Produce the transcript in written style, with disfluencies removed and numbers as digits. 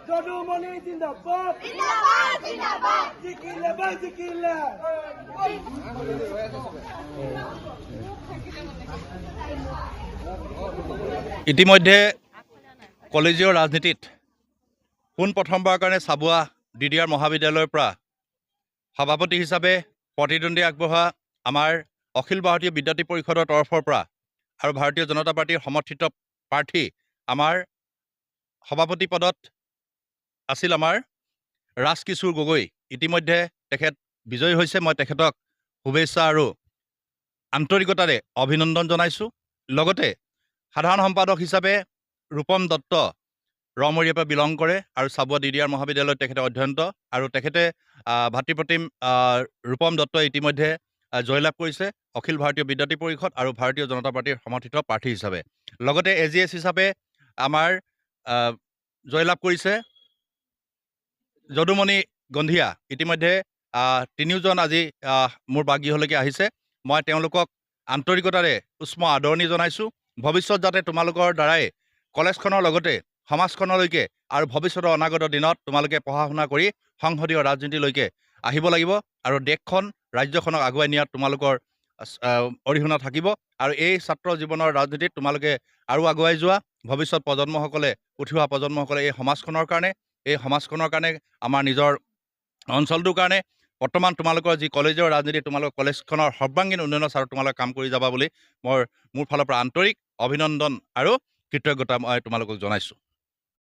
জনমনে জিন্দাবাদ জিন্দাবাদ জিন্দাবাদ জিকিলে জিকিলে ইতিমধ্যে কলেজীয় ৰাজনীতিত পোনপ্ৰথমবাৰৰ কাৰণে চাবুৱা DDR মহাবিদ্যালয়ৰ পৰা সভাপতি হিচাপে প্ৰতিদ্বন্দ্বী আগবঢ়োৱা আমাৰ অখিল ভাৰতীয় বিদ্যাৰ্থী পৰিষদৰ তৰফৰ পৰা আৰু ভাৰতীয় জনতা পাৰ্টিৰ সমৰ্থিত প্ৰাৰ্থী আমাৰ সভাপতি পদত আছিল আমাৰ ৰাজকিশোৰ গগৈ। ইতিমধ্যে তেখেত বিজয়ী হৈছে। মই তেখেতক শুভেচ্ছা আৰু আন্তৰিকতাৰে অভিনন্দন জনাইছোঁ। লগতে সাধাৰণ সম্পাদক হিচাপে ৰূপম দত্ত ৰমৰীয়াৰ পৰা বিলং কৰে আৰু চাবুৱা DDR মহাবিদ্যালয়ত তেখেতে অধ্যয়নৰত আৰু তেখেতে ভাতৃপ্ৰতিম ৰূপম দত্তই ইতিমধ্যে জয়লাভ কৰিছে অখিল ভাৰতীয় বিদ্যাৰ্থী পৰিষদ আৰু ভাৰতীয় জনতা পাৰ্টিৰ সমৰ্থিত প্ৰাৰ্থী হিচাপে। লগতে AGS হিচাপে আমাৰ জয়লাভ কৰিছে যদুমণি গন্ধিয়া। ইতিমধ্যে তিনিওজন আজি মোৰ বাগগৃহলৈকে আহিছে। মই তেওঁলোকক আন্তৰিকতাৰে উষ্ম আদৰণি জনাইছোঁ। ভৱিষ্যত যাতে তোমালোকৰ দ্বাৰাই কলেজখনৰ লগতে সমাজখনলৈকে আৰু ভৱিষ্যতৰ অনাগত দিনত তোমালোকে পঢ়া শুনা কৰি সংসদীয় ৰাজনীতিলৈকে আহিব লাগিব আৰু দেশখন ৰাজ্যখনক আগুৱাই নিয়াত তোমালোকৰ অৰিহণা থাকিব। আৰু এই ছাত্ৰ জীৱনৰ ৰাজনীতিত তোমালোকে আৰু আগুৱাই যোৱা। ভৱিষ্যত প্ৰজন্মসকলে উঠি অহা প্ৰজন্মসকলে এই সমাজখনৰ কাৰণে আমাৰ নিজৰ অঞ্চলটোৰ কাৰণে বৰ্তমান তোমালোকৰ যি কলেজৰ ৰাজনীতি তোমালোকৰ কলেজখনৰ সৰ্বাংগীন উন্নয়নৰ স্বাৰ্থত তোমালোকে কাম কৰি যাবা বুলি মোৰ ফালৰ পৰা আন্তৰিক অভিনন্দন আৰু কৃতজ্ঞতা মই তোমালোকক জনাইছোঁ।